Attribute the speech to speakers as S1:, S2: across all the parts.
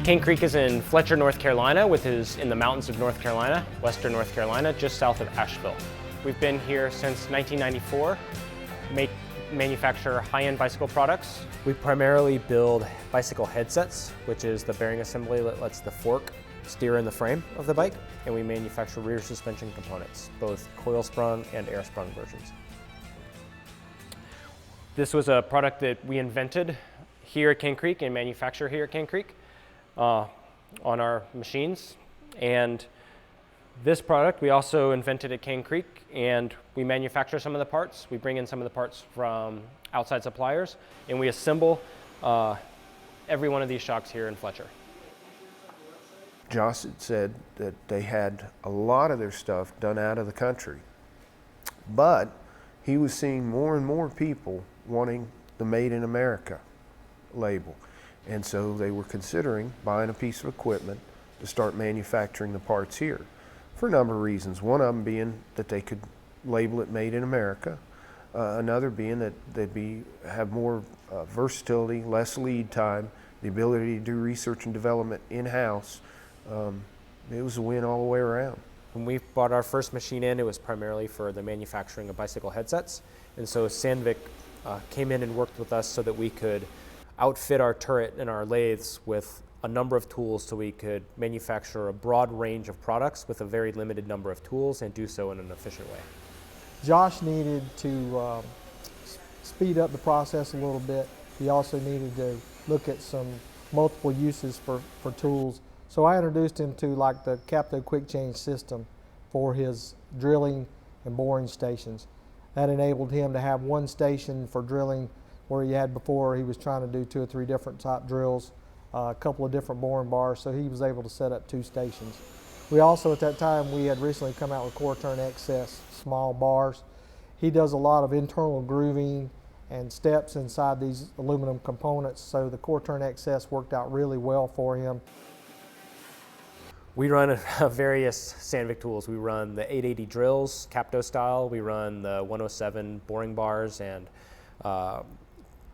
S1: Cane Creek is in Fletcher, North Carolina, in the mountains of North Carolina, western North Carolina, just south of Asheville. We've been here since 1994, manufacture high-end bicycle products. We primarily build bicycle headsets, which is the bearing assembly that lets the fork steer in the frame of the bike, and we manufacture rear suspension components, both coil sprung and air sprung versions. This was a product that we invented here at Cane Creek and manufacture here at Cane Creek on our machines. And this product we also invented at Cane Creek, and we manufacture some of the parts. We bring in some of the parts from outside suppliers, and we assemble every one of these shocks here in Fletcher.
S2: Josh had said that they had a lot of their stuff done out of the country, but he was seeing more and more people wanting the Made in America label. And so they were considering buying a piece of equipment to start manufacturing the parts here for a number of reasons. One of them being that they could label it Made in America. Another being that they'd have more versatility, less lead time, the ability to do research and development in-house. It was a win all the way around.
S1: When we bought our first machine in, it was primarily for the manufacturing of bicycle headsets. And so Sandvik came in and worked with us so that we could outfit our turret and our lathes with a number of tools so we could manufacture a broad range of products with a very limited number of tools and do so in an efficient way.
S3: Josh needed to speed up the process a little bit. He also needed to look at some multiple uses for tools. So I introduced him to like the Capto quick change system for his drilling and boring stations. That enabled him to have one station for drilling where he had before he was trying to do 2 or 3 different type drills, a couple of different boring bars, so he was able to set up 2 stations. We also at that time, we had recently come out with Coromant XS small bars. He does a lot of internal grooving and steps inside these aluminum components, so the Coromant XS worked out really well for him.
S1: We run various Sandvik tools. We run the 880 drills, Capto style. We run the 107 boring bars and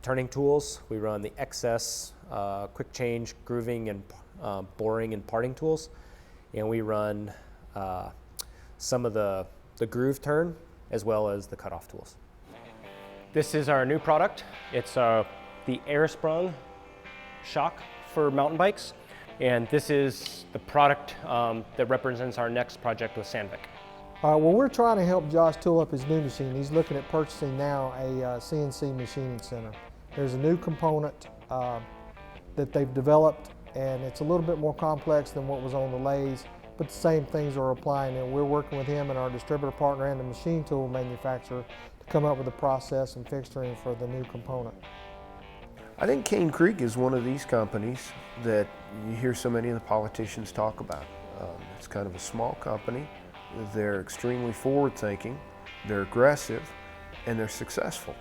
S1: turning tools. We run the XS quick change grooving and boring and parting tools. And we run some of the groove turn as well as the cutoff tools. This is our new product. It's the air sprung shock for mountain bikes. And this is the product that represents our next project with Sandvik.
S3: Well, we're trying to help Josh tool up his new machine. He's looking at purchasing now a CNC machining center. There's a new component that they've developed, and it's a little bit more complex than what was on the lathes, but the same things are applying, and we're working with him and our distributor partner and the machine tool manufacturer to come up with a process and fixturing for the new component.
S2: I think Cane Creek is one of these companies that you hear so many of the politicians talk about. It's kind of a small company. They're extremely forward-thinking, they're aggressive, and they're successful.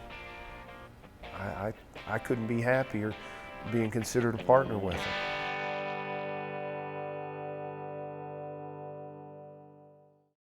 S2: I couldn't be happier being considered a partner with them.